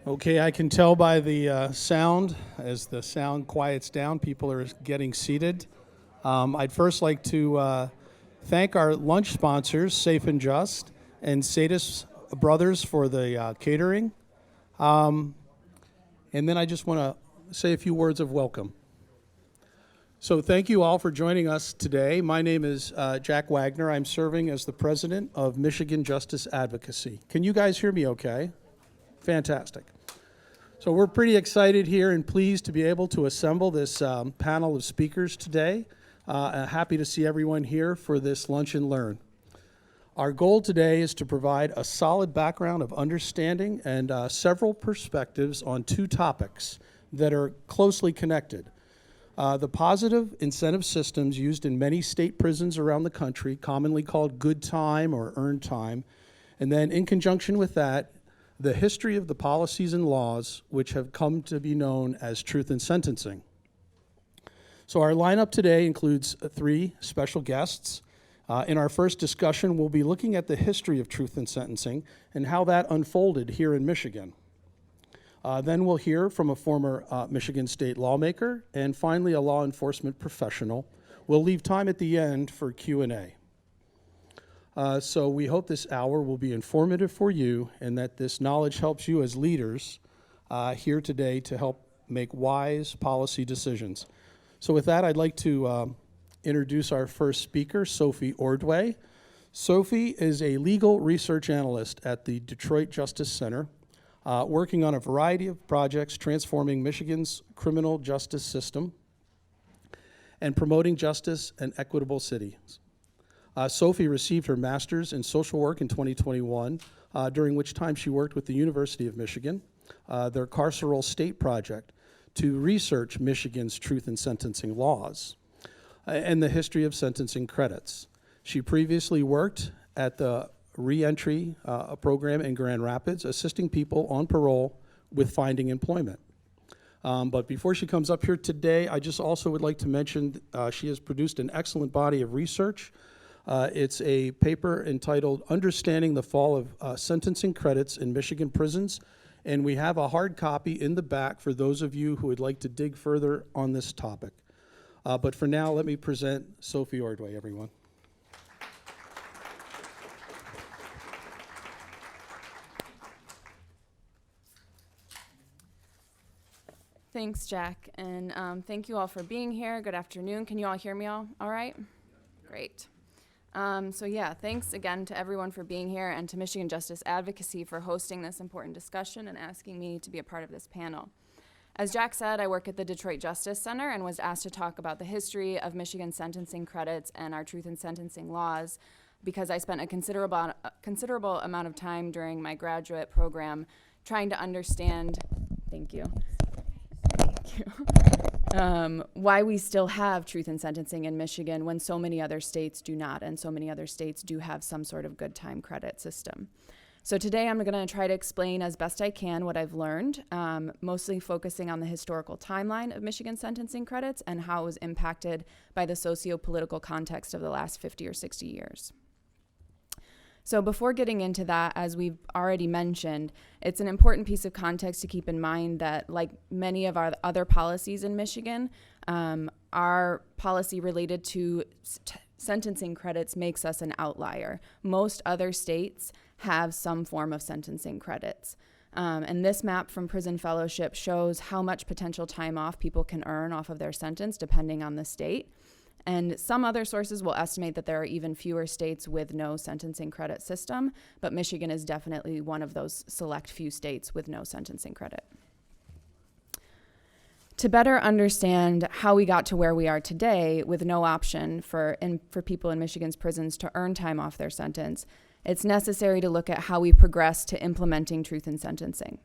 Okay, I can tell by the sound. As the sound quiets down, people are getting seated. I'd first like to thank our lunch sponsors, Safe and Just, and Sadis Brothers for the catering. And then I just want to say a few words of welcome. So thank you all for joining us today. My name is Jack Wagner. I'm serving as the president of Michigan Justice Advocacy. Can you guys hear me okay? Fantastic. So we're pretty excited here and pleased to be able to assemble this panel of speakers today. Happy to see everyone here for this Lunch and Learn. Our goal today is to provide a solid background of understanding and several perspectives on two topics that are closely connected. The positive incentive systems used in many state prisons around the country, commonly called good time or earned time, and then in conjunction with that, the history of the policies and laws which have come to be known as truth in sentencing. So our lineup today includes three special guests. In our first discussion, we'll be looking at the history of truth in sentencing and how that unfolded here in Michigan. Then we'll hear from a former Michigan state lawmaker, and finally a law enforcement professional. We'll leave time at the end for Q&A. So we hope this hour will be informative for you and that this knowledge helps you as leaders here today to help make wise policy decisions. So with that, I'd like to introduce our first speaker, Sophie Ordway. Sophie is a legal research analyst at the Detroit Justice Center, working on a variety of projects transforming Michigan's criminal justice system and promoting justice and equitable cities. Sophie received her master's in social work in 2021, during which time she worked with the University of Michigan, their carceral state project, to research Michigan's truth in sentencing laws and the history of sentencing credits. She previously worked at the reentry program in Grand Rapids, assisting people on parole with finding employment. But before she comes up here today, I just also would like to mention she has produced an excellent body of research. It's a paper entitled Understanding the Fall of Sentencing Credits in Michigan Prisons, and we have a hard copy in the back for those of you who would like to dig further on this topic. But for now, let me present Sophie Ordway, everyone. Thanks, Jack, and thank you all for being here. Good afternoon. Can you all hear me all right? Great. Thanks again to everyone for being here and to Michigan Justice Advocacy for hosting this important discussion and asking me to be a part of this panel. As Jack said, I work at the Detroit Justice Center and was asked to talk about the history of Michigan sentencing credits and our truth in sentencing laws because I spent a considerable amount of time during my graduate program trying to understand, why we still have truth in sentencing in Michigan when so many other states do not, and so many other states do have some sort of good time credit system. So today I'm going to try to explain as best I can what I've learned, mostly focusing on the historical timeline of Michigan sentencing credits and how it was impacted by the socio-political context of the last 50 or 60 years. So before getting into that, as we've already mentioned, it's an important piece of context to keep in mind that, like many of our other policies in Michigan, our policy related to sentencing credits makes us an outlier. Most other states have some form of sentencing credits. And this map from Prison Fellowship shows how much potential time off people can earn off of their sentence depending on the state. And some other sources will estimate that there are even fewer states with no sentencing credit system, but Michigan is definitely one of those select few states with no sentencing credit. To better understand how we got to where we are today with no option for people in Michigan's prisons to earn time off their sentence, it's necessary to look at how we progressed to implementing truth in sentencing.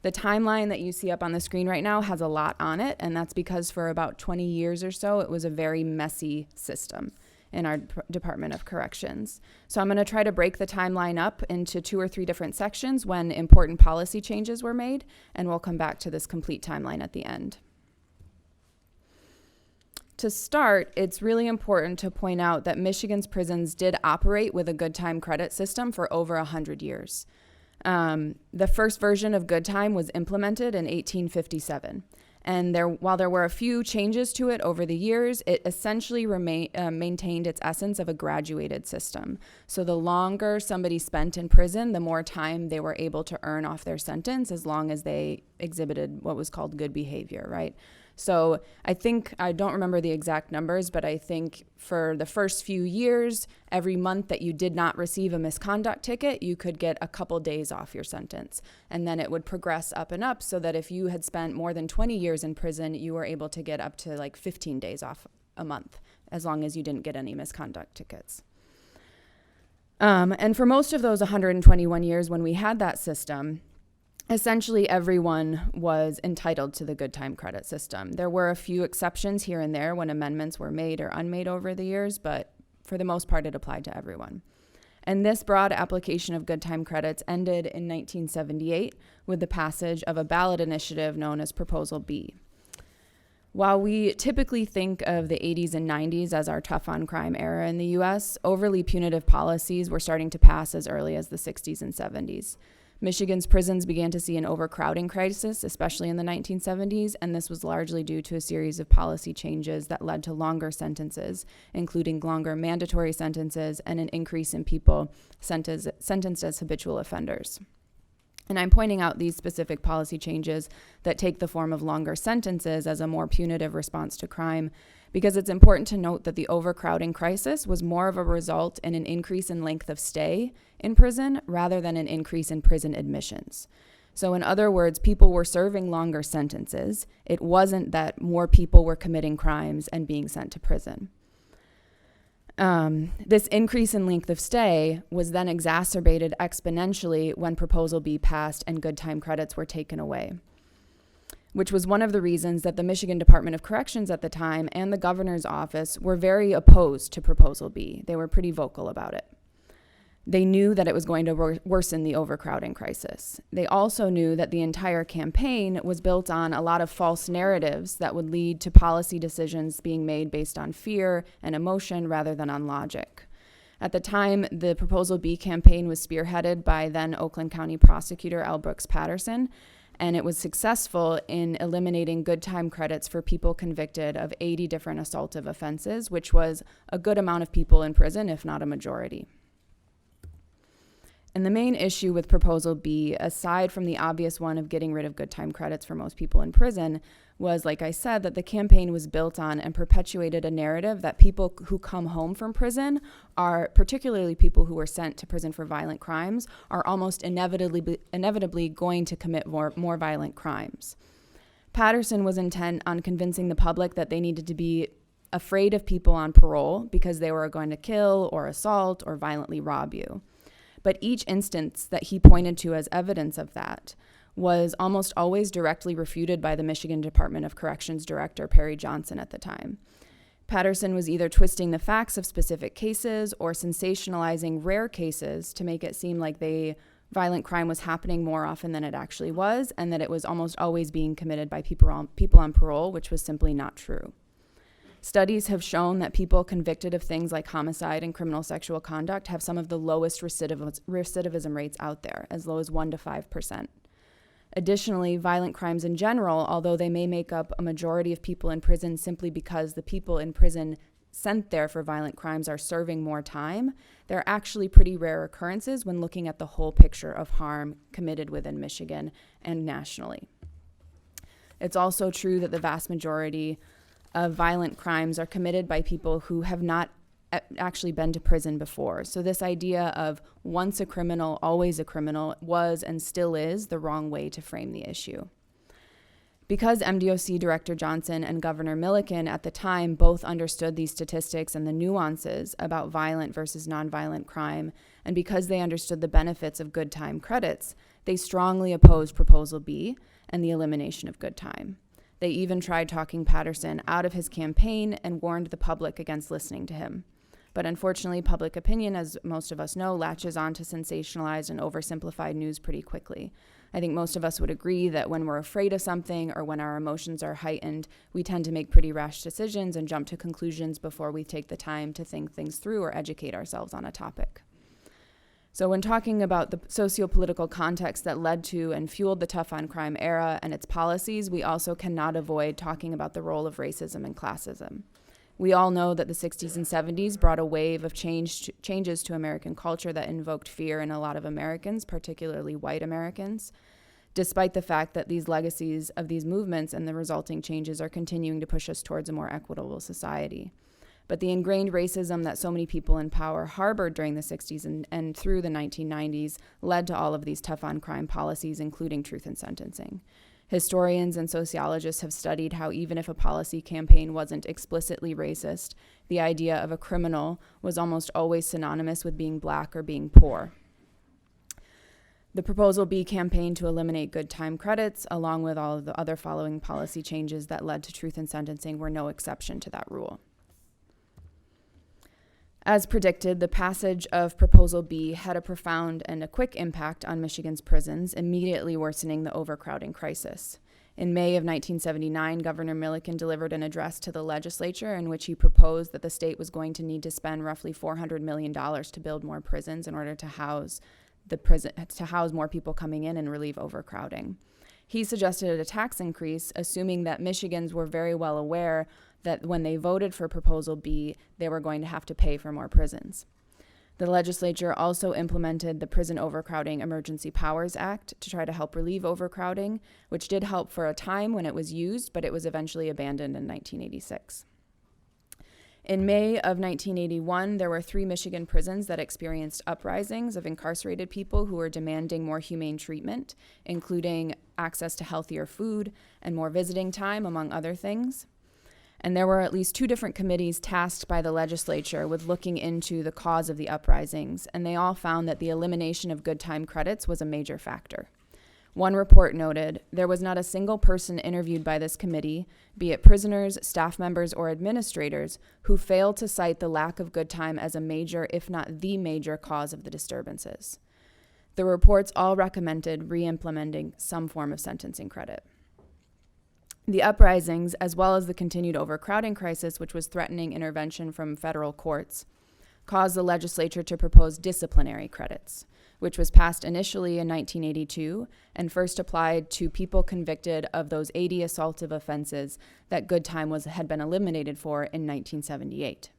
The timeline that you see up on the screen right now has a lot on it, and that's because for about 20 years or so, it was a very messy system in our Department of Corrections. So I'm going to try to break the timeline up into 2 or 3 different sections when important policy changes were made, and we'll come back to this complete timeline at the end. To start, it's really important to point out that Michigan's prisons did operate with a good time credit system for over 100 years. The first version of good time was implemented in 1857. And while there were a few changes to it over the years, it essentially maintained its essence of a graduated system. So the longer somebody spent in prison, the more time they were able to earn off their sentence, as long as they exhibited what was called good behavior, right? So I don't remember the exact numbers, but I think for the first few years, every month that you did not receive a misconduct ticket, you could get a couple days off your sentence. And then it would progress up and up, so that if you had spent more than 20 years in prison, you were able to get up to like 15 days off a month, as long as you didn't get any misconduct tickets. And for most of those 121 years when we had that system, essentially everyone was entitled to the good time credit system. There were a few exceptions here and there when amendments were made or unmade over the years, but for the most part, it applied to everyone. And this broad application of good time credits ended in 1978 with the passage of a ballot initiative known as Proposal B. While we typically think of the 80s and 90s as our tough on crime era in the US, overly punitive policies were starting to pass as early as the 60s and 70s. Michigan's prisons began to see an overcrowding crisis, especially in the 1970s, and this was largely due to a series of policy changes that led to longer sentences, including longer mandatory sentences and an increase in people sentenced as habitual offenders. And I'm pointing out these specific policy changes that take the form of longer sentences as a more punitive response to crime, because it's important to note that the overcrowding crisis was more of a result in an increase in length of stay in prison rather than an increase in prison admissions. So in other words, people were serving longer sentences. It wasn't that more people were committing crimes and being sent to prison. This increase in length of stay was then exacerbated exponentially when Proposal B passed and good time credits were taken away, which was one of the reasons that the Michigan Department of Corrections at the time and the governor's office were very opposed to Proposal B. They were pretty vocal about it. They knew that it was going to worsen the overcrowding crisis. They also knew that the entire campaign was built on a lot of false narratives that would lead to policy decisions being made based on fear and emotion rather than on logic. At the time, the Proposal B campaign was spearheaded by then Oakland County Prosecutor L. Brooks Patterson, and it was successful in eliminating good time credits for people convicted of 80 different assaultive offenses, which was a good amount of people in prison, if not a majority. And the main issue with Proposal B, aside from the obvious one of getting rid of good time credits for most people in prison, was, like I said, that the campaign was built on and perpetuated a narrative that people who come home from prison are, particularly people who were sent to prison for violent crimes, are almost inevitably going to commit more violent crimes. Patterson was intent on convincing the public that they needed to be afraid of people on parole because they were going to kill or assault or violently rob you. But each instance that he pointed to as evidence of that was almost always directly refuted by the Michigan Department of Corrections Director Perry Johnson at the time. Patterson was either twisting the facts of specific cases or sensationalizing rare cases to make it seem like violent crime was happening more often than it actually was, and that it was almost always being committed by people on parole, which was simply not true. Studies have shown that people convicted of things like homicide and criminal sexual conduct have some of the lowest recidivism rates out there, as low as 1% to 5%. Additionally, violent crimes in general, although they may make up a majority of people in prison simply because the people in prison sent there for violent crimes are serving more time, they're actually pretty rare occurrences when looking at the whole picture of harm committed within Michigan and nationally. It's also true that the vast majority of violent crimes are committed by people who have not actually been to prison before. So this idea of once a criminal, always a criminal was and still is the wrong way to frame the issue. Because MDOC Director Johnson and Governor Milliken at the time both understood these statistics and the nuances about violent versus nonviolent crime, and because they understood the benefits of good time credits, they strongly opposed Proposal B and the elimination of good time. They even tried talking Patterson out of his campaign and warned the public against listening to him. But unfortunately, public opinion, as most of us know, latches on to sensationalized and oversimplified news pretty quickly. I think most of us would agree that when we're afraid of something or when our emotions are heightened, we tend to make pretty rash decisions and jump to conclusions before we take the time to think things through or educate ourselves on a topic. So when talking about the socio-political context that led to and fueled the tough on crime era and its policies, we also cannot avoid talking about the role of racism and classism. We all know that the 60s and 70s brought a wave of changes to American culture that invoked fear in a lot of Americans, particularly white Americans, despite the fact that these legacies of these movements and the resulting changes are continuing to push us towards a more equitable society. But the ingrained racism that so many people in power harbored during the 60s and through the 1990s led to all of these tough on crime policies, including truth in sentencing. Historians and sociologists have studied how even if a policy campaign wasn't explicitly racist, the idea of a criminal was almost always synonymous with being black or being poor. The Proposal B campaign to eliminate good time credits, along with all of the other following policy changes that led to truth in sentencing, were no exception to that rule. As predicted, the passage of Proposal B had a profound and a quick impact on Michigan's prisons, immediately worsening the overcrowding crisis. In May of 1979, Governor Milliken delivered an address to the legislature in which he proposed that the state was going to need to spend roughly $400 million to build more prisons in order to house more people coming in and relieve overcrowding. He suggested a tax increase, assuming that Michigans were very well aware that when they voted for Proposal B, they were going to have to pay for more prisons. The legislature also implemented the Prison Overcrowding Emergency Powers Act to try to help relieve overcrowding, which did help for a time when it was used, but it was eventually abandoned in 1986. In May of 1981, there were 3 Michigan prisons that experienced uprisings of incarcerated people who were demanding more humane treatment, including access to healthier food and more visiting time, among other things. And there were at least 2 different committees tasked by the legislature with looking into the cause of the uprisings, and they all found that the elimination of good time credits was a major factor. One report noted, there was not a single person interviewed by this committee, be it prisoners, staff members, or administrators, who failed to cite the lack of good time as a major, if not the major, cause of the disturbances. The reports all recommended re-implementing some form of sentencing credit. The uprisings, as well as the continued overcrowding crisis, which was threatening intervention from federal courts, caused the legislature to propose disciplinary credits, which was passed initially in 1982 and first applied to people convicted of those 80 assaultive offenses that good time had been eliminated for in 1978.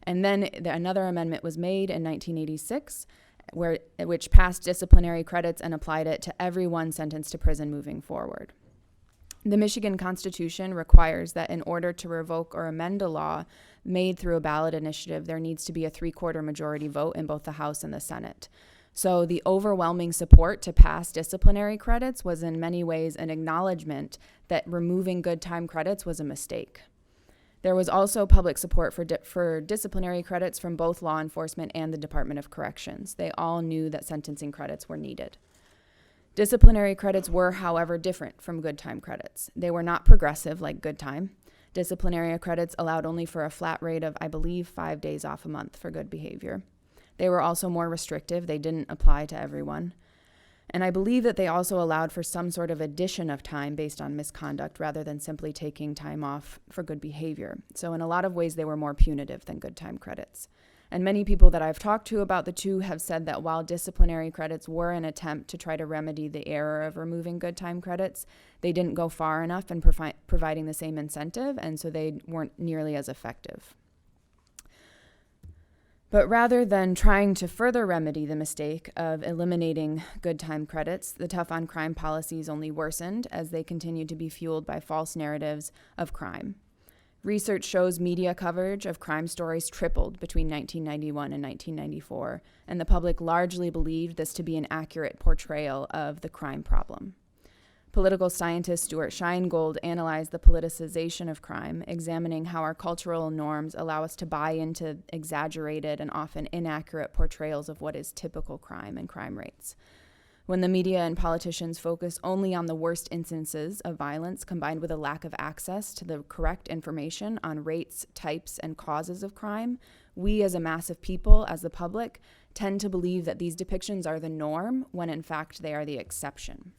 And then another amendment was made in 1986, which passed disciplinary credits and applied it to everyone sentenced to prison moving forward. The Michigan Constitution requires that in order to revoke or amend a law made through a ballot initiative, there needs to be a 3/4 majority vote in both the House and the Senate. So the overwhelming support to pass disciplinary credits was in many ways an acknowledgement that removing good time credits was a mistake. There was also public support for disciplinary credits from both law enforcement and the Department of Corrections. They all knew that sentencing credits were needed. Disciplinary credits were, however, different from good time credits. They were not progressive like good time. Disciplinary credits allowed only for a flat rate of, I believe, 5 days off a month for good behavior. They were also more restrictive. They didn't apply to everyone. And I believe that they also allowed for some sort of addition of time based on misconduct rather than simply taking time off for good behavior. So in a lot of ways, they were more punitive than good time credits. And many people that I've talked to about the two have said that while disciplinary credits were an attempt to try to remedy the error of removing good time credits, they didn't go far enough in providing the same incentive, and so they weren't nearly as effective. But rather than trying to further remedy the mistake of eliminating good time credits, the tough on crime policies only worsened as they continued to be fueled by false narratives of crime. Research shows media coverage of crime stories tripled between 1991 and 1994, and the public largely believed this to be an accurate portrayal of the crime problem. Political scientist Stuart Scheingold analyzed the politicization of crime, examining how our cultural norms allow us to buy into exaggerated and often inaccurate portrayals of what is typical crime and crime rates. When the media and politicians focus only on the worst instances of violence, combined with a lack of access to the correct information on rates, types, and causes of crime, we as a mass of people, as the public, tend to believe that these depictions are the norm, when in fact they are the exception.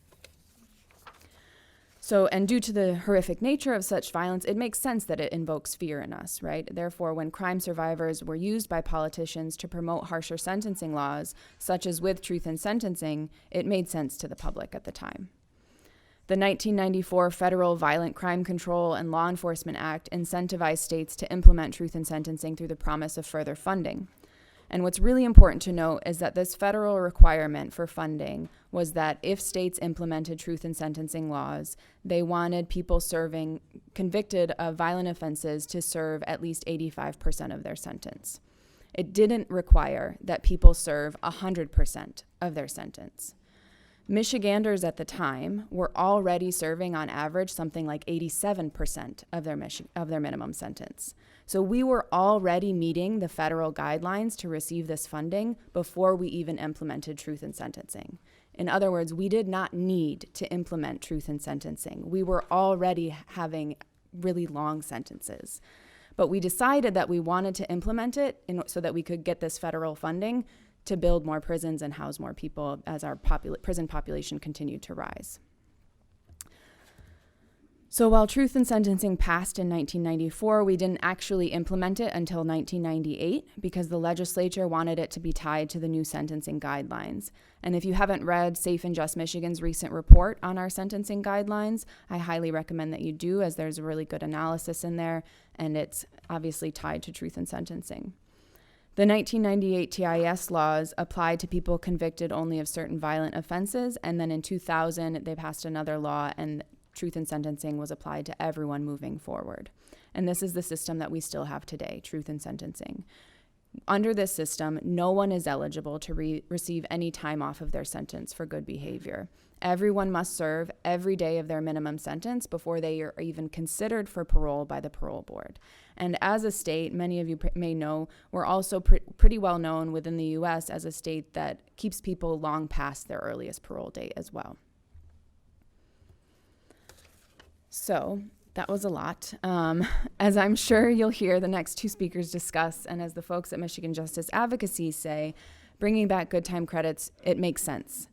So, and due to the horrific nature of such violence, it makes sense that it invokes fear in us, right? Therefore, when crime survivors were used by politicians to promote harsher sentencing laws, such as with truth in sentencing, it made sense to the public at the time. The 1994 Federal Violent Crime Control and Law Enforcement Act incentivized states to implement truth in sentencing through the promise of further funding. And what's really important to note is that this federal requirement for funding was that if states implemented truth in sentencing laws, they wanted people convicted of violent offenses to serve at least 85% of their sentence. It didn't require that people serve 100% of their sentence. Michiganders at the time were already serving on average something like 87% of their minimum sentence. So we were already meeting the federal guidelines to receive this funding before we even implemented truth in sentencing. In other words, we did not need to implement truth in sentencing. We were already having really long sentences. But we decided that we wanted to implement it so that we could get this federal funding to build more prisons and house more people as our prison population continued to rise. So while truth in sentencing passed in 1994, we didn't actually implement it until 1998 because the legislature wanted it to be tied to the new sentencing guidelines. And if you haven't read Safe and Just Michigan's recent report on our sentencing guidelines, I highly recommend that you do, as there's a really good analysis in there, and it's obviously tied to truth in sentencing. The 1998 TIS laws applied to people convicted only of certain violent offenses, and then in 2000, they passed another law, and truth in sentencing was applied to everyone moving forward. And this is the system that we still have today, truth in sentencing. Under this system, no one is eligible to receive any time off of their sentence for good behavior. Everyone must serve every day of their minimum sentence before they are even considered for parole by the parole board. And as a state, many of you may know, we're also pretty well known within the U.S. as a state that keeps people long past their earliest parole date as well. So that was a lot. As I'm sure you'll hear the next two speakers discuss, and as the folks at Michigan Justice Advocacy say, bringing back good time credits, it makes sense.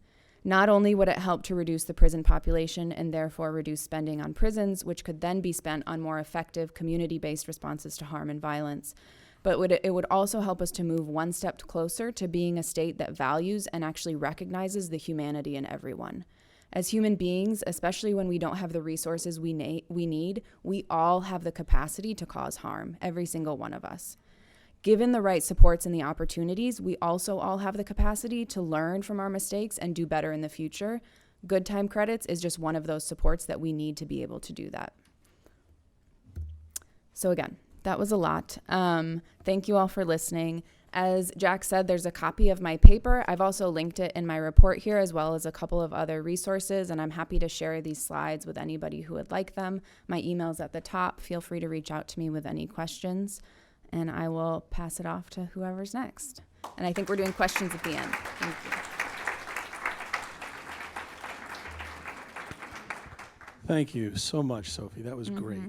Not only would it help to reduce the prison population and therefore reduce spending on prisons, which could then be spent on more effective community-based responses to harm and violence, but it would also help us to move one step closer to being a state that values and actually recognizes the humanity in everyone. As human beings, especially when we don't have the resources we need, we all have the capacity to cause harm, every single one of us. Given the right supports and the opportunities, we also all have the capacity to learn from our mistakes and do better in the future. Good time credits is just one of those supports that we need to be able to do that. So again, that was a lot. Thank you all for listening. As Jack said, there's a copy of my paper. I've also linked it in my report here, as well as a couple of other resources, and I'm happy to share these slides with anybody who would like them. My email's at the top. Feel free to reach out to me with any questions, and I will pass it off to whoever's next. And I think we're doing questions at the end. Thank you. Thank you so much, Sophie. That was great.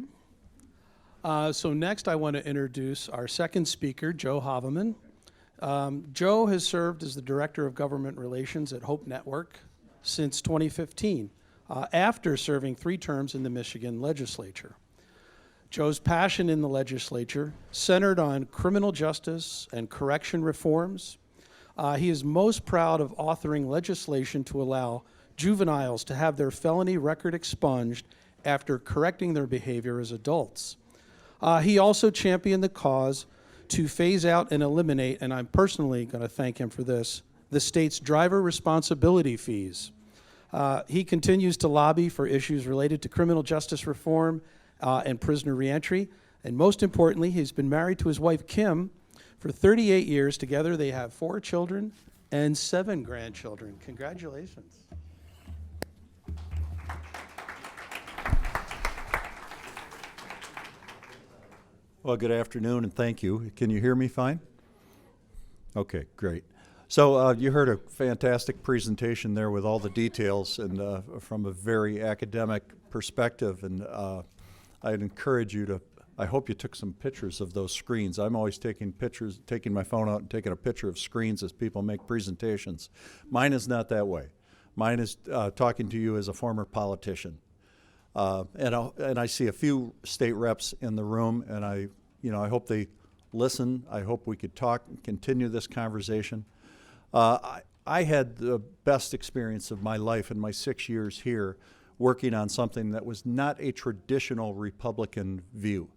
So next I want to introduce our second speaker, Joe Haveman. Joe has served as the Director of Government Relations at Hope Network since 2015, after serving 3 terms in the Michigan legislature. Joe's passion in the legislature centered on criminal justice and correction reforms. He is most proud of authoring legislation to allow juveniles to have their felony record expunged after correcting their behavior as adults. He also championed the cause to phase out and eliminate, and I'm personally going to thank him for this, the state's driver responsibility fees. He continues to lobby for issues related to criminal justice reform and prisoner reentry. And most importantly, he's been married to his wife, Kim, for 38 years. Together, they have 4 children and 7 grandchildren. Congratulations. Well, good afternoon, and thank you. Can you hear me fine? Okay, great. So you heard a fantastic presentation there with all the details and from a very academic perspective, and I'd encourage you to, I hope you took some pictures of those screens. I'm always taking pictures, taking my phone out and taking a picture of screens as people make presentations. Mine is not that way. Mine is talking to you as a former politician. And I see a few state reps in the room, and I hope they listen. I hope we could talk and continue this conversation. I had the best experience of my life in my 6 years here working on something that was not a traditional Republican view.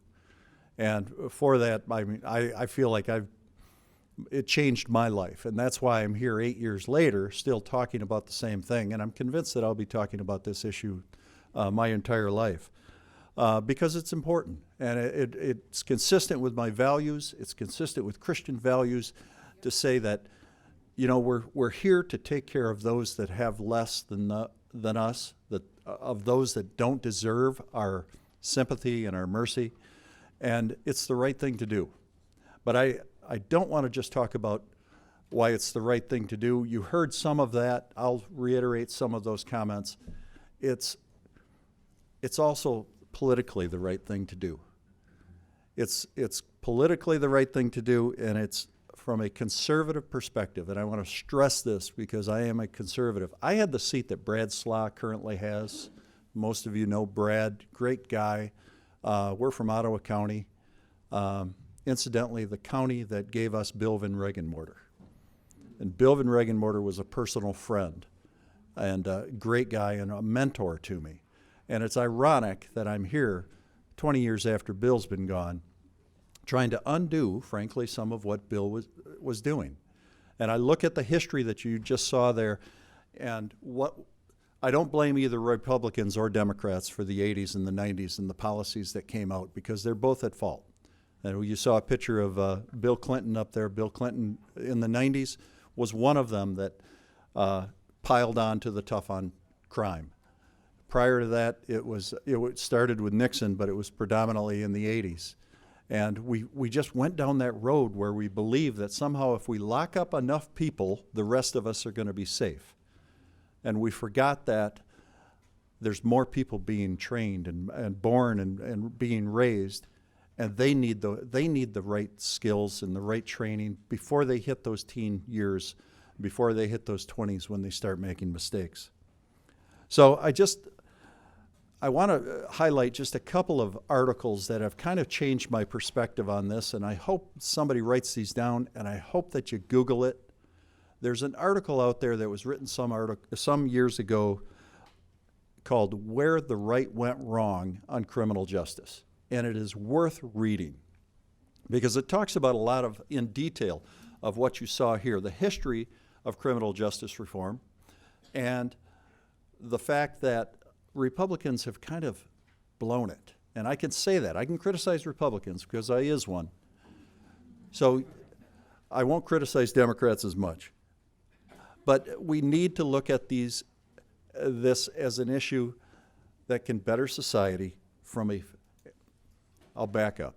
And for that, I feel like it changed my life. And that's why I'm here 8 years later still talking about the same thing. And I'm convinced that I'll be talking about this issue my entire life because it's important. And it's consistent with my values. It's consistent with Christian values to say that we're here to take care of those that have less than us, of those that don't deserve our sympathy and our mercy, and it's the right thing to do. But I don't want to just talk about why it's the right thing to do. You heard some of that. I'll reiterate some of those comments. It's also politically the right thing to do. It's politically the right thing to do, and it's from a conservative perspective, and I want to stress this because I am a conservative. I had the seat that Brad Slaw currently has. Most of you know Brad, great guy. We're from Ottawa County. Incidentally, the county that gave us Bill Van Regenmorter. And Bill Van Regenmorter was a personal friend and a great guy and a mentor to me. And it's ironic that I'm here 20 years after Bill's been gone, trying to undo, frankly, some of what Bill was doing. And I look at the history that you just saw there, and I don't blame either Republicans or Democrats for the 80s and the 90s and the policies that came out, because they're both at fault. And you saw a picture of Bill Clinton up there. Bill Clinton in the 90s was one of them that piled on to the tough on crime. Prior to that, it started with Nixon, but it was predominantly in the 80s. And we just went down that road where we believe that somehow if we lock up enough people, the rest of us are going to be safe. And we forgot that there's more people being trained and born and being raised, and they need the right skills and the right training before they hit those teen years, before they hit those 20s when they start making mistakes. So I want to highlight just a couple of articles that have kind of changed my perspective on this, and I hope somebody writes these down, and I hope that you Google it. There's an article out there that was written some years ago called "Where the Right Went Wrong on Criminal Justice," and it is worth reading because it talks about a lot of, in detail, of what you saw here, the history of criminal justice reform, and the fact that Republicans have kind of blown it. And I can say that. I can criticize Republicans because I is one. So I won't criticize Democrats as much. But we need to look at this as an issue that can better society I'll back up.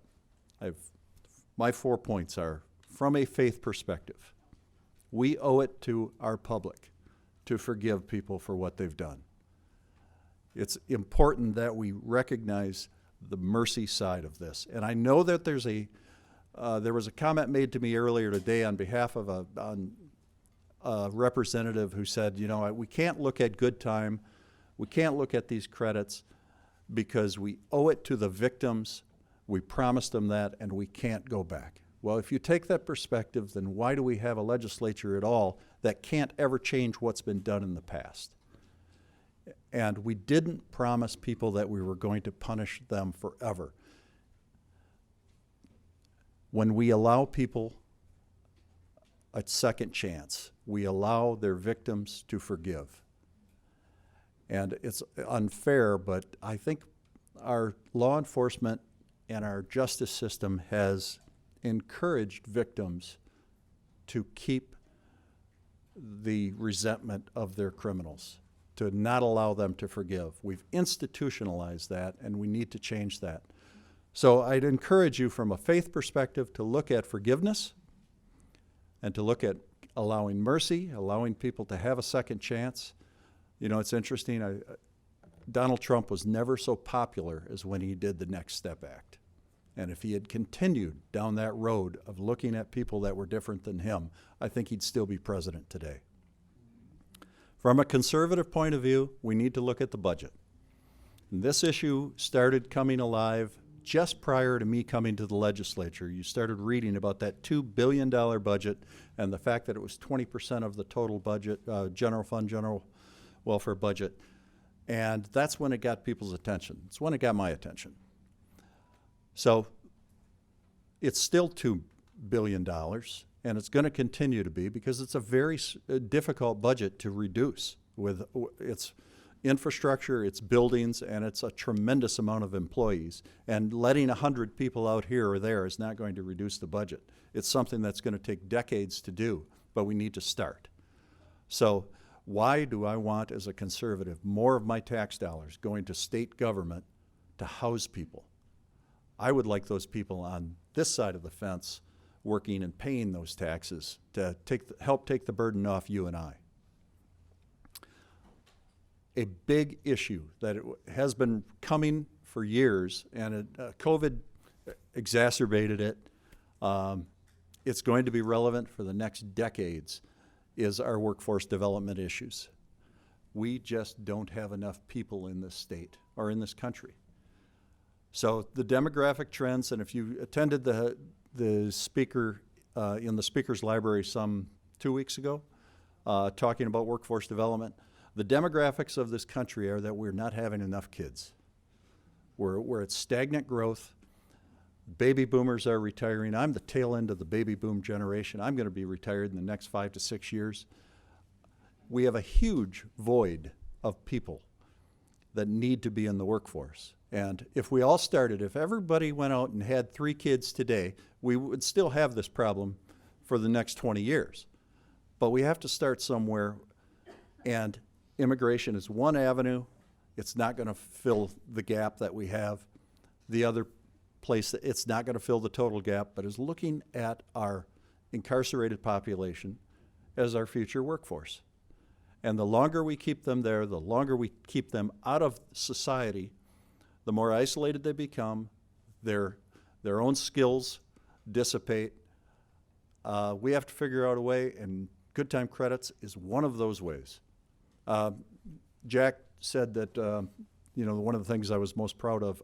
My 4 points are, from a faith perspective, we owe it to our public to forgive people for what they've done. It's important that we recognize the mercy side of this. And I know that there was a comment made to me earlier today on behalf of a representative who said, we can't look at good time, we can't look at these credits because we owe it to the victims, we promised them that, and we can't go back. Well, if you take that perspective, then why do we have a legislature at all that can't ever change what's been done in the past? And we didn't promise people that we were going to punish them forever. When we allow people a second chance, we allow their victims to forgive. And it's unfair, but I think our law enforcement and our justice system has encouraged victims to keep the resentment of their criminals, to not allow them to forgive. We've institutionalized that, and we need to change that. So I'd encourage you from a faith perspective to look at forgiveness and to look at allowing mercy, allowing people to have a second chance. It's interesting. Donald Trump was never so popular as when he did the Next Step Act. And if he had continued down that road of looking at people that were different than him, I think he'd still be president today. From a conservative point of view, we need to look at the budget. And this issue started coming alive just prior to me coming to the legislature. You started reading about that $2 billion budget and the fact that it was 20% of the total budget, general fund, general welfare budget. And that's when it got people's attention. It's when it got my attention. So it's still $2 billion, and it's going to continue to be because it's a very difficult budget to reduce with its infrastructure, its buildings, and it's a tremendous amount of employees. And letting 100 people out here or there is not going to reduce the budget. It's something that's going to take decades to do, but we need to start. So why do I want, as a conservative, more of my tax dollars going to state government to house people? I would like those people on this side of the fence working and paying those taxes to help take the burden off you and I. A big issue that has been coming for years, and COVID exacerbated it. It's going to be relevant for the next decades, is our workforce development issues. We just don't have enough people in this state or in this country. So the demographic trends, and if you attended the speaker in the speaker's library some 2 weeks ago, talking about workforce development, the demographics of this country are that we're not having enough kids. We're at stagnant growth. Baby boomers are retiring. I'm the tail end of the baby boom generation. I'm going to be retired in the next 5 to 6 years. We have a huge void of people that need to be in the workforce. And if we all started, if everybody went out and had 3 kids today, we would still have this problem for the next 20 years. But we have to start somewhere, and immigration is one avenue. It's not going to fill the gap that we have. The other place, it's not going to fill the total gap, but is looking at our incarcerated population as our future workforce. And the longer we keep them there, the longer we keep them out of society, the more isolated they become, their own skills dissipate. We have to figure out a way, and good time credits is one of those ways. Jack said that one of the things I was most proud of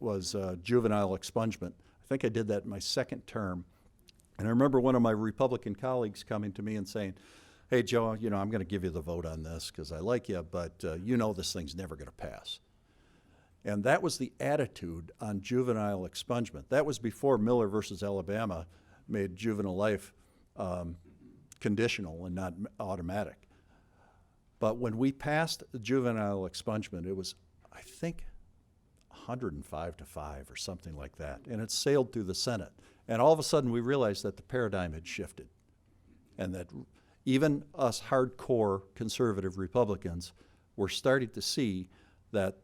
was juvenile expungement. I think I did that in my second term. And I remember one of my Republican colleagues coming to me and saying, "Hey, Joe, I'm going to give you the vote on this because I like you, but this thing's never going to pass." And that was the attitude on juvenile expungement. That was before Miller versus Alabama made juvenile life conditional and not automatic. But when we passed the juvenile expungement, it was, I think, 105-5 or something like that. And it sailed through the Senate. And all of a sudden we realized that the paradigm had shifted. And that even us hardcore conservative Republicans were starting to see that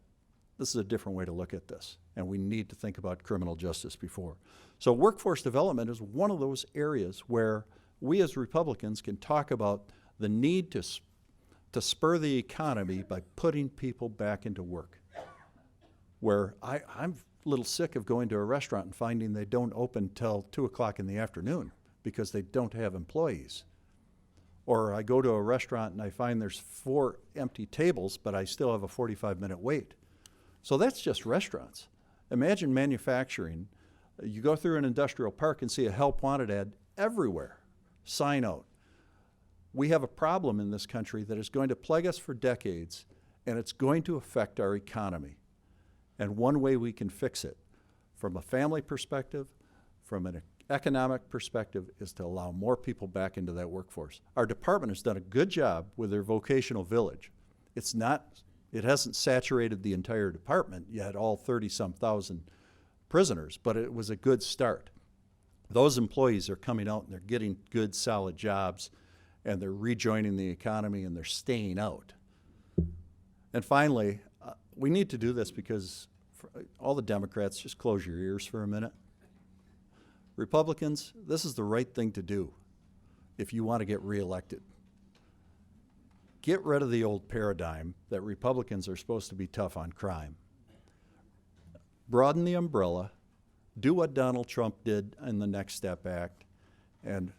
this is a different way to look at this. And we need to think about criminal justice before. So workforce development is one of those areas where we as Republicans can talk about the need to spur the economy by putting people back into work. Where I'm a little sick of going to a restaurant and finding they don't open till 2 o'clock in the afternoon because they don't have employees. Or I go to a restaurant and I find there's 4 empty tables, but I still have a 45-minute wait. So that's just restaurants. Imagine manufacturing. You go through an industrial park and see a help wanted ad everywhere, sign out. We have a problem in this country that is going to plague us for decades, and it's going to affect our economy. And one way we can fix it, from a family perspective, from an economic perspective, is to allow more people back into that workforce. Our department has done a good job with their vocational village. It hasn't saturated the entire department yet, all 30-some thousand prisoners, but it was a good start. Those employees are coming out and they're getting good, solid jobs, and they're rejoining the economy and they're staying out. And finally, we need to do this because all the Democrats, just close your ears for a minute. Republicans, this is the right thing to do if you want to get reelected. Get rid of the old paradigm that Republicans are supposed to be tough on crime. Broaden the umbrella, do what Donald Trump did in the Next Step Act, and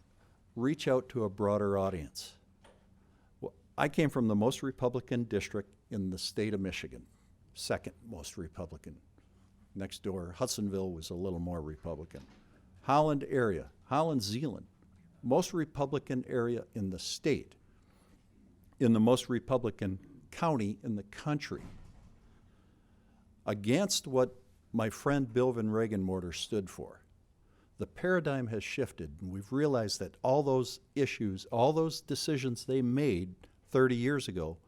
reach out to a broader audience. I came from the most Republican district in the state of Michigan, second most Republican. Next door, Hudsonville was a little more Republican. Holland area, Holland, Zeeland, most Republican area in the state, in the most Republican county in the country, against what my friend Bill Van Regenmorter stood for. The paradigm has shifted, and we've realized that all those issues, all those decisions they made 30 years ago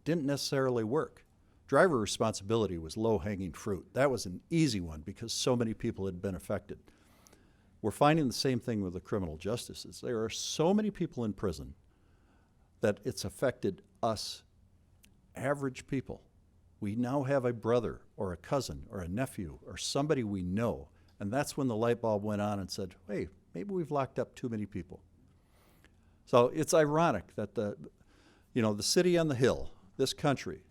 didn't necessarily work. Driver responsibility was low-hanging fruit. That was an easy one because so many people had been affected. We're finding the same thing with the criminal justices. There are so many people in prison that it's affected us, average people. We now have a brother or a cousin or a nephew or somebody we know, and that's when the light bulb went on and said, hey, maybe we've locked up too many people. So it's ironic that the city on the hill, this country,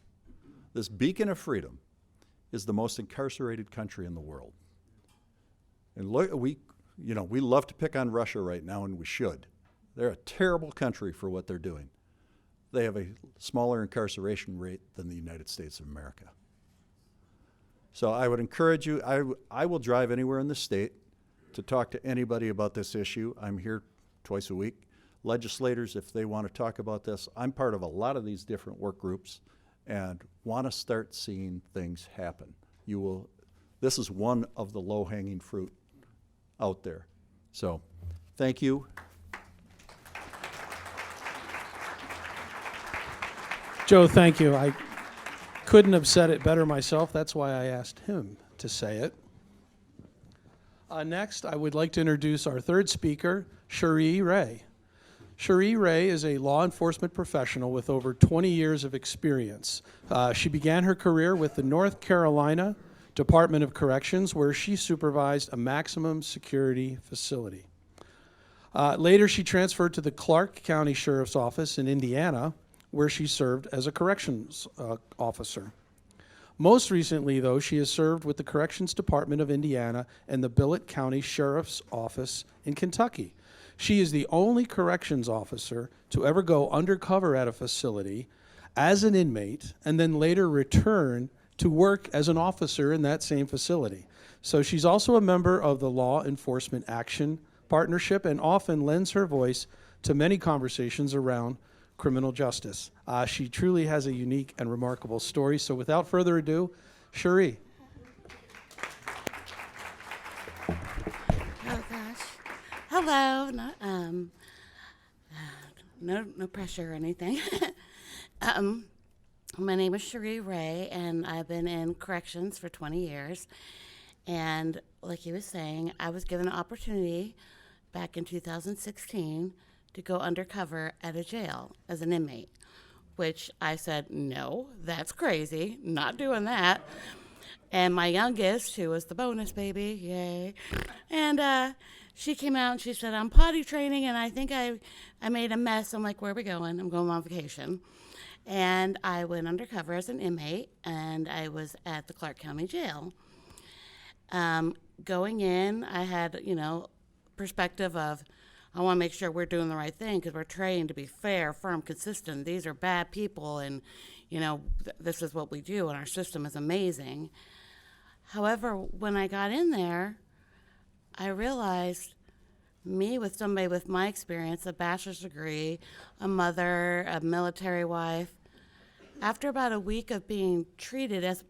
this beacon of freedom, is the most incarcerated country in the world. And look, we love to pick on Russia right now, and we should. They're a terrible country for what they're doing. They have a smaller incarceration rate than the United States of America. So I would encourage you, I will drive anywhere in the state to talk to anybody about this issue. I'm here twice a week. Legislators, if they want to talk about this, I'm part of a lot of these different work groups and want to start seeing things happen. This is one of the low-hanging fruit out there. So, thank you. Joe, thank you. I couldn't have said it better myself. That's why I asked him to say it. Next, I would like to introduce our third speaker, Sheri Ray. Sheri Ray is a law enforcement professional with over 20 years of experience. She began her career with the North Carolina Department of Corrections, where she supervised a maximum security facility. Later, she transferred to the Clark County Sheriff's Office in Indiana, where she served as a corrections officer. Most recently, though, she has served with the Corrections Department of Indiana and the Billett County Sheriff's Office in Kentucky. She is the only corrections officer to ever go undercover at a facility as an inmate and then later return to work as an officer in that same facility. So she's also a member of the Law Enforcement Action Partnership and often lends her voice to many conversations around criminal justice. She truly has a unique and remarkable story. So without further ado, Sheri. Oh gosh. Hello. No pressure or anything. My name is Sheri Ray, and I've been in corrections for 20 years. And like he was saying, I was given an opportunity back in 2016 to go undercover at a jail as an inmate, which I said, no, that's crazy, not doing that. And my youngest, who was the bonus baby, yay, and she came out and she said, I'm potty training, and I think I made a mess. I'm like, where are we going? I'm going on vacation. And I went undercover as an inmate, and I was at the Clark County Jail. Going in, I had, perspective of, I want to make sure we're doing the right thing because we're trained to be fair, firm, consistent. These are bad people, and, this is what we do, and our system is amazing. However, when I got in there, I realized me with somebody with my experience, a bachelor's degree, a mother, a military wife, after about a week of being treated as,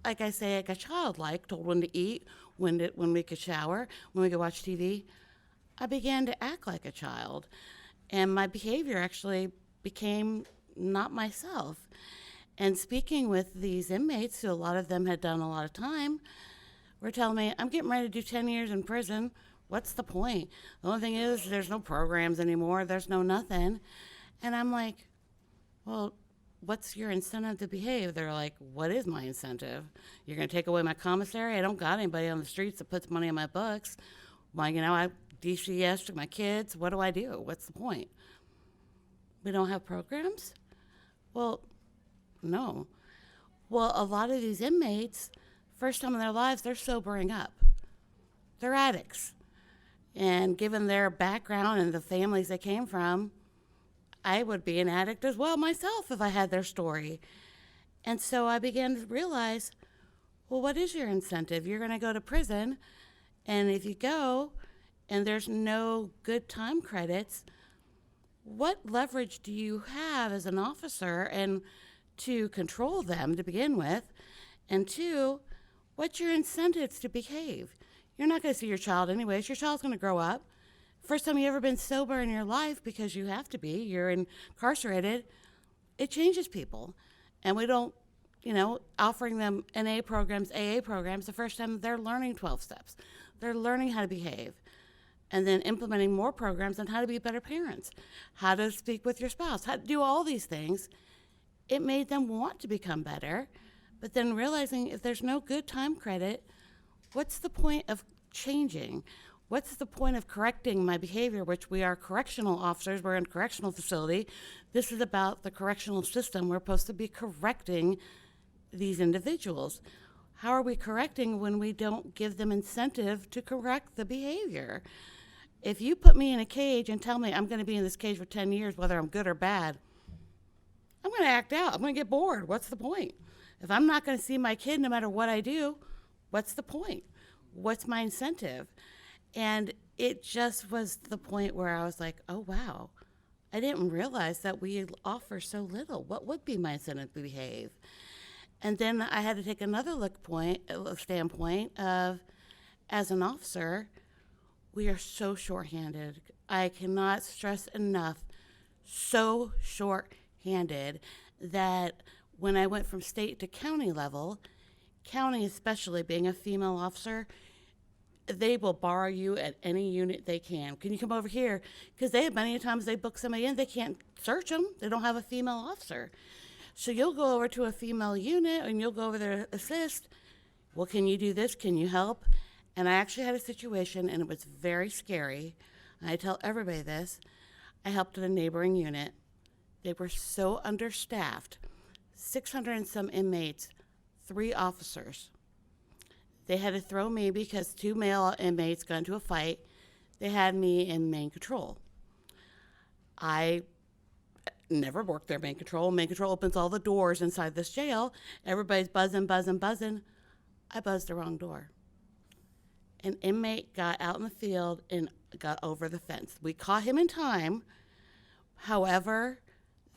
like I say, like a child, told when to eat, when we could shower, when we could watch TV, I began to act like a child. And my behavior actually became not myself. And speaking with these inmates, who a lot of them had done a lot of time, were telling me, I'm getting ready to do 10 years in prison. What's the point? The only thing is there's no programs anymore. There's no nothing. And I'm like, well, what's your incentive to behave? They're like, what is my incentive? You're going to take away my commissary? I don't got anybody on the streets that puts money in my books. Well, I DCS to my kids. What do I do? What's the point? We don't have programs? Well, no. Well, a lot of these inmates, first time in their lives, they're sobering up. They're addicts. And given their background and the families they came from, I would be an addict as well myself if I had their story. And so I began to realize, well, what is your incentive? You're going to go to prison, and if you go and there's no good time credits, what leverage do you have as an officer and to control them to begin with? And two, what's your incentives to behave? You're not going to see your child anyways. Your child's going to grow up. First time you ever been sober in your life, because you have to be, you're incarcerated, it changes people. And we don't, offering them NA programs, AA programs, the first time they're learning 12 steps. They're learning how to behave. And then implementing more programs on how to be better parents, how to speak with your spouse, how to do all these things. It made them want to become better. But then realizing if there's no good time credit, what's the point of changing? What's the point of correcting my behavior, which we are correctional officers, we're in a correctional facility. This is about the correctional system. We're supposed to be correcting these individuals. How are we correcting when we don't give them incentive to correct the behavior? If you put me in a cage and tell me I'm going to be in this cage for 10 years, whether I'm good or bad, I'm going to act out. I'm going to get bored. What's the point? If I'm not going to see my kid no matter what I do, what's the point? What's my incentive? And it just was the point where I was like, oh, wow, I didn't realize that we offer so little. What would be my incentive to behave? And then I had to take another standpoint of, as an officer, we are so shorthanded. I cannot stress enough, so shorthanded that when I went from state to county level, county especially being a female officer, they will borrow you at any unit they can. Can you come over here? Because they have many times they book somebody in, they can't search them. They don't have a female officer. So you'll go over to a female unit and you'll go over there to assist. Well, can you do this? Can you help? And I actually had a situation, and it was very scary. And I tell everybody this. I helped at a neighboring unit. They were so understaffed, 600 and some inmates, 3 officers. They had to throw me because 2 male inmates got into a fight. They had me in main control. I never worked there, main control. Main control opens all the doors inside this jail. Everybody's buzzing. I buzzed the wrong door. An inmate got out in the field and got over the fence. We caught him in time. However,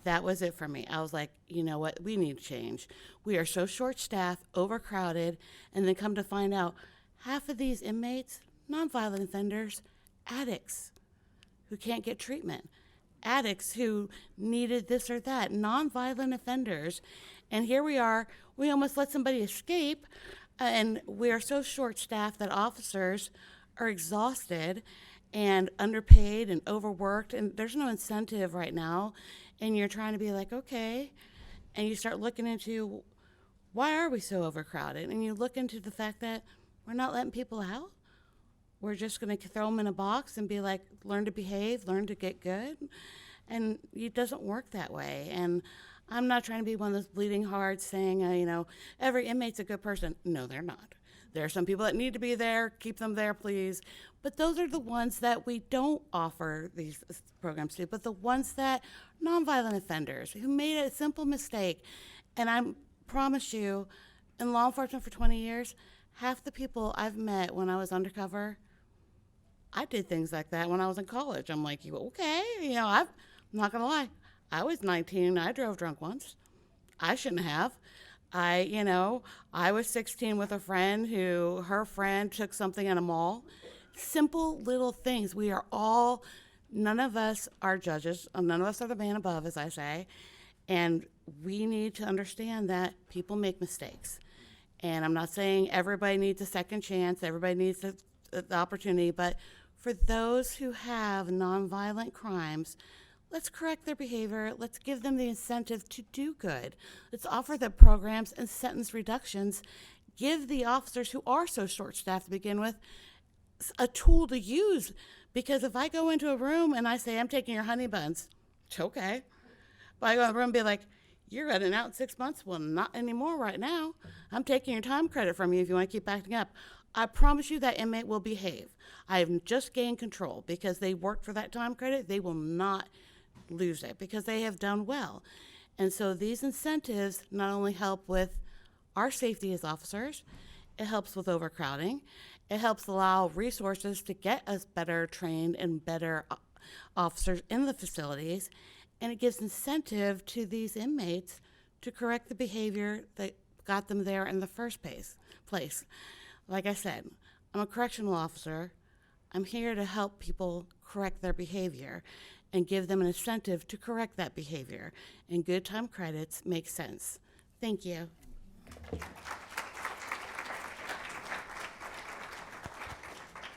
that was it for me. I was like, you know what? We need change. We are so short-staffed, overcrowded, and then come to find out half of these inmates, nonviolent offenders, addicts who can't get treatment, addicts who needed this or that, nonviolent offenders. And here we are, we almost let somebody escape, and we are so short-staffed that officers are exhausted and underpaid and overworked, and there's no incentive right now. And you're trying to be like, okay, and you start looking into why are we so overcrowded? And you look into the fact that we're not letting people out. We're just going to throw them in a box and be like, learn to behave, learn to get good. And it doesn't work that way. And I'm not trying to be one of those bleeding hearts saying, every inmate's a good person. No, they're not. There are some people that need to be there. Keep them there, please. But those are the ones that we don't offer these programs to, but the ones that nonviolent offenders who made a simple mistake. And I promise you, in law enforcement for 20 years, half the people I've met when I was undercover, I did things like that when I was in college. I'm like, okay, I'm not going to lie. I was 19. I drove drunk once. I shouldn't have. I was 16 with a friend who, her friend took something in a mall. Simple little things. We are all, none of us are judges. None of us are the man above, as I say. And we need to understand that people make mistakes. And I'm not saying everybody needs a second chance. Everybody needs the opportunity. But for those who have nonviolent crimes, let's correct their behavior. Let's give them the incentive to do good. Let's offer them programs and sentence reductions. Give the officers who are so short-staffed to begin with a tool to use. Because if I go into a room and I say, I'm taking your honey buns, it's okay. But I go in the room and be like, you're running out in 6 months. Well, not anymore right now. I'm taking your time credit from you if you want to keep acting up. I promise you that inmate will behave. I have just gained control because they worked for that time credit. They will not lose it because they have done well. And so these incentives not only help with our safety as officers, it helps with overcrowding, it helps allow resources to get us better trained and better officers in the facilities, and it gives incentive to these inmates to correct the behavior that got them there in the first place. Like I said, I'm a correctional officer. I'm here to help people correct their behavior and give them an incentive to correct that behavior. And good time credits make sense. Thank you.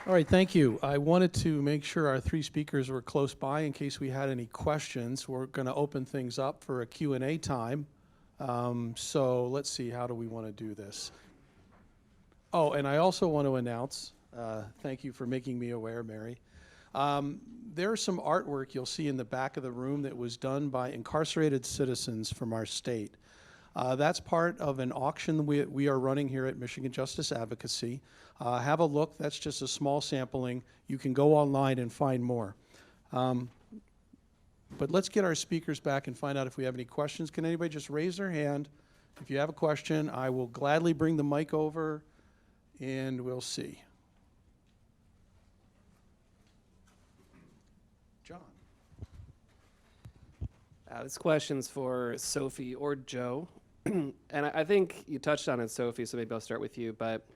All right, thank you. I wanted to make sure our three speakers were close by in case we had any questions. We're going to open things up for a Q&A time. So let's see, how do we want to do this? Oh, and I also want to announce, thank you for making me aware, Mary. There's some artwork you'll see in the back of the room that was done by incarcerated citizens from our state. That's part of an auction we are running here at Michigan Justice Advocacy. Have a look. That's just a small sampling. You can go online and find more. But let's get our speakers back and find out if we have any questions. Can anybody just raise their hand? If you have a question, I will gladly bring the mic over, and we'll see. John. This question's for Sophie or Joe. And I think you touched on it, Sophie, so maybe I'll start with you. But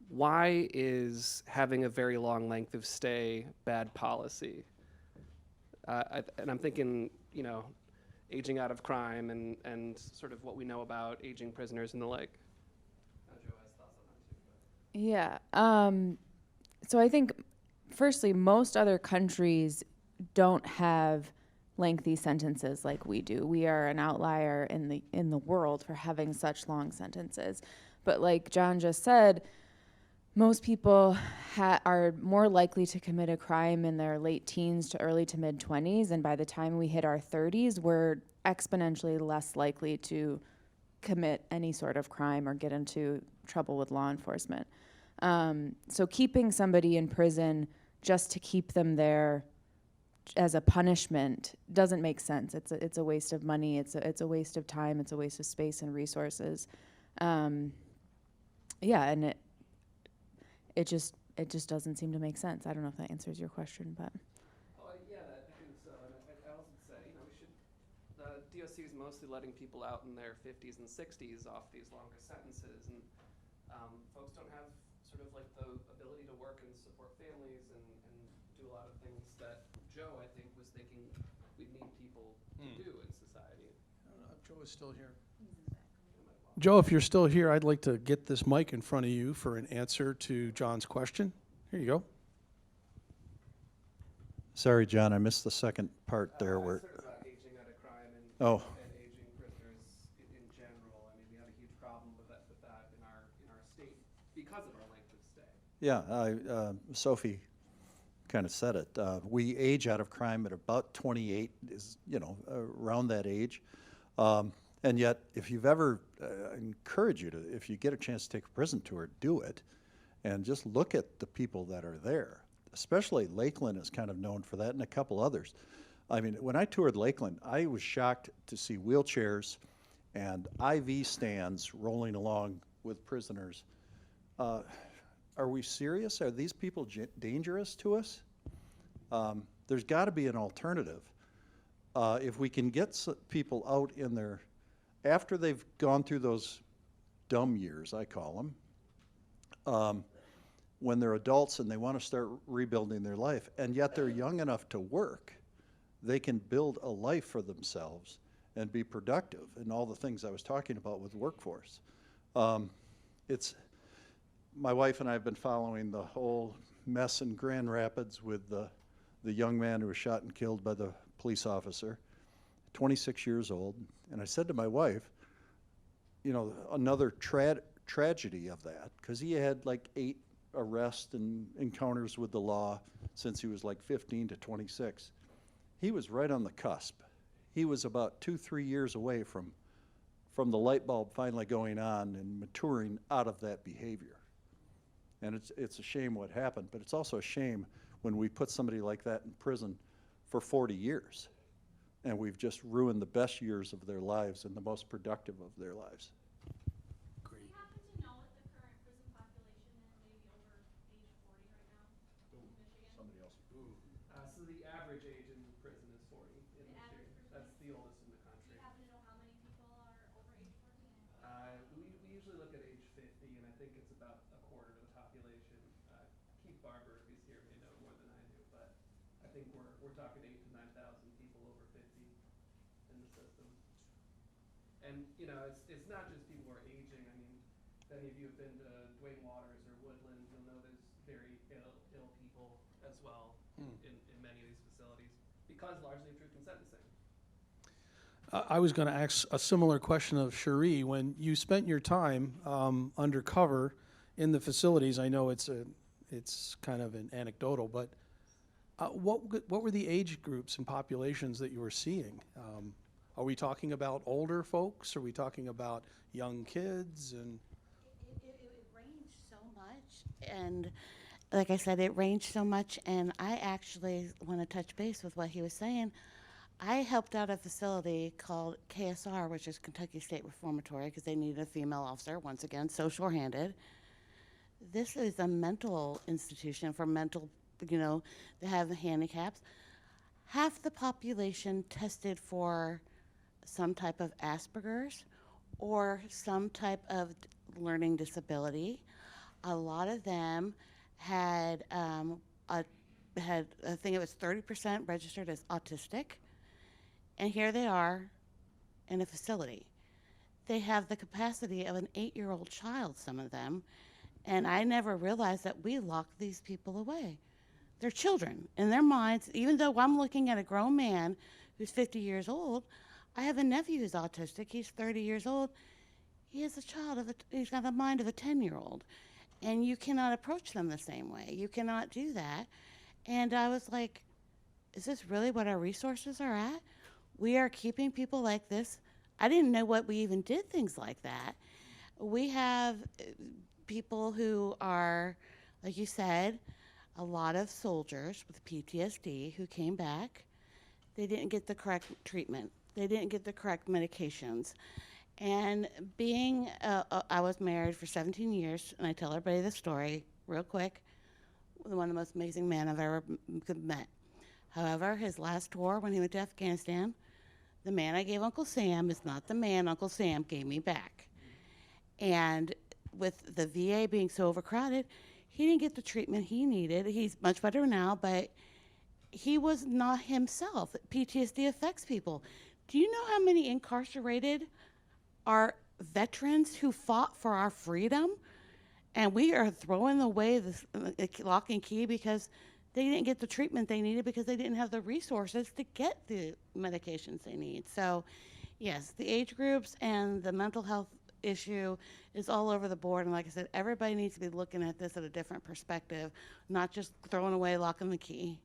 why is having a very long length of stay bad policy? And I'm thinking, aging out of crime and sort of what we know about aging prisoners and the like. Joe has thoughts on that too. Yeah. So I think, firstly, most other countries don't have lengthy sentences like we do. We are an outlier in the world for having such long sentences. But like John just said, most people are more likely to commit a crime in their late teens to early to mid 20s, and by the time we hit our 30s, we're exponentially less likely to commit any sort of crime or get into trouble with law enforcement. So keeping somebody in prison just to keep them there as a punishment doesn't make sense. It's a waste of money. It's a waste of time. It's a waste of space and resources. And it just doesn't seem to make sense. I don't know if that answers your question, but. Yeah, I think so. And I also say, we should. The DOC is mostly letting people out in their 50s and 60s off these longer sentences, and folks don't have sort of like the ability to work and support families and do a lot of things that Joe, I think, was thinking we need people to do in society. I don't know if Joe is still here. Joe, if you're still here, I'd like to get this mic in front of you for an answer to John's question. Here you go. Sorry, John, I missed the second part there. I Where sort of about aging out of crime and aging prisoners in general. I mean, we have a huge problem with that in our state because of our length of stay. Yeah, Sophie kind of said it. We age out of crime at about 28, is around that age. And yet, if you've ever, I encourage you to, if you get a chance to take a prison tour, do it, and just look at the people that are there. Especially Lakeland is kind of known for that, and a couple others. I mean, when I toured Lakeland, I was shocked to see wheelchairs and IV stands rolling along with prisoners. Are we serious? Are these people dangerous to us? There's got to be an alternative. If we can get people out in their, after they've gone through those dumb years, I call them, when they're adults and they want to start rebuilding their life, and yet they're young enough to work, they can build a life for themselves and be productive in all the things I was talking about with workforce. My wife and I have been following the whole mess in Grand Rapids with the young man who was shot and killed by the police officer, 26 years old. And I said to my wife, another tragedy of that, because he had like 8 arrests and encounters with the law since he was like 15 to 26. He was right on the cusp. He was about 2-3 years away from the light bulb finally going on and maturing out of that behavior. And it's a shame what happened, but it's also a shame when we put somebody like that in prison for 40 years. and we've just ruined the best years of their lives and the most productive of their lives. Great. Do you happen to know what the current prison population is, maybe over age 40 right now in Michigan? Somebody else. So the average age in prison is 40 in The average Michigan. prison That's the oldest in the Do country. you happen to know how many people are over age 40? We usually look at age 50, and I think it's about a quarter of the population. Keith Barber, if he's here, may know more than I do, but I think we're talking 8,000 to 9,000 people over 50 in the system. And you know, it's not just people who are aging. I mean, if any of you have been to Duane Waters or Woodlands, you'll know there's very ill people as well in many of these facilities, because largely of truth in sentencing. I was going to ask a similar question of Sheri. When you spent your time undercover in the facilities, I know it's kind of an anecdotal, but what were the age groups and populations that you were seeing? Are we talking about older folks? Are we talking about young kids? And It ranged so much, and like I said, it ranged so much, and I actually want to touch base with what he was saying. I helped out a facility called KSR, which is Kentucky State Reformatory, because they needed a female officer, once again, so short-handed. This is a mental institution for mental, they have handicaps. Half the population tested for some type of Asperger's or some type of learning disability. A lot of them had, I think it was 30% registered as autistic. And here they are in a facility. They have the capacity of an 8-year-old child, some of them, and I never realized that we lock these people away. They're children. In their minds, even though I'm looking at a grown man who's 50 years old, I have a nephew who's autistic. He's 30 years old. He is a child he's got the mind of a 10-year-old. And you cannot approach them the same way. You cannot do that. And I was like, is this really what our resources are at? We are keeping people like this. I didn't know what we even did things like that. We have people who are, like you said, a lot of soldiers with PTSD who came back. They didn't get the correct treatment. They didn't get the correct medications. And I was married for 17 years, and I tell everybody this story real quick. One of the most amazing men I've ever met. However, his last tour when he went to Afghanistan, the man I gave Uncle Sam is not the man Uncle Sam gave me back. And with the VA being so overcrowded, he didn't get the treatment he needed. He's much better now, but he was not himself. PTSD affects people. Do you know how many incarcerated are veterans who fought for our freedom? And we are throwing away this lock and key because they didn't get the treatment they needed because they didn't have the resources to get the medications they need. So, yes, the age groups and the mental health issue is all over the board. And like I said, everybody needs to be looking at this at a different perspective, not just throwing away lock and the key.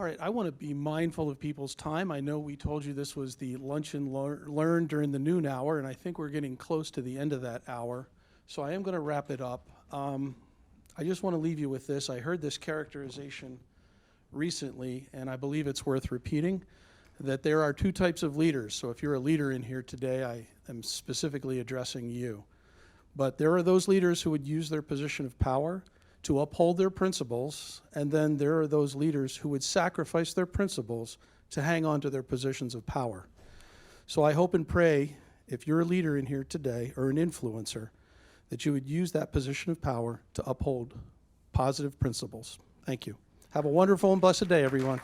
all right, I want to be mindful of people's time. I know we told you this was the lunch and learn during the noon hour, and I think we're getting close to the end of that hour. So I am going to wrap it up. I just want to leave you with this. I heard this characterization recently, and I believe it's worth repeating, that there are two types of leaders. So if you're a leader in here today, I am specifically addressing you. But there are those leaders who would use their position of power to uphold their principles, and then there are those leaders who would sacrifice their principles to hang on to their positions of power. So I hope and pray, if you're a leader in here today or an influencer, that you would use that position of power to uphold positive principles. Thank you. Have a wonderful and blessed day, everyone.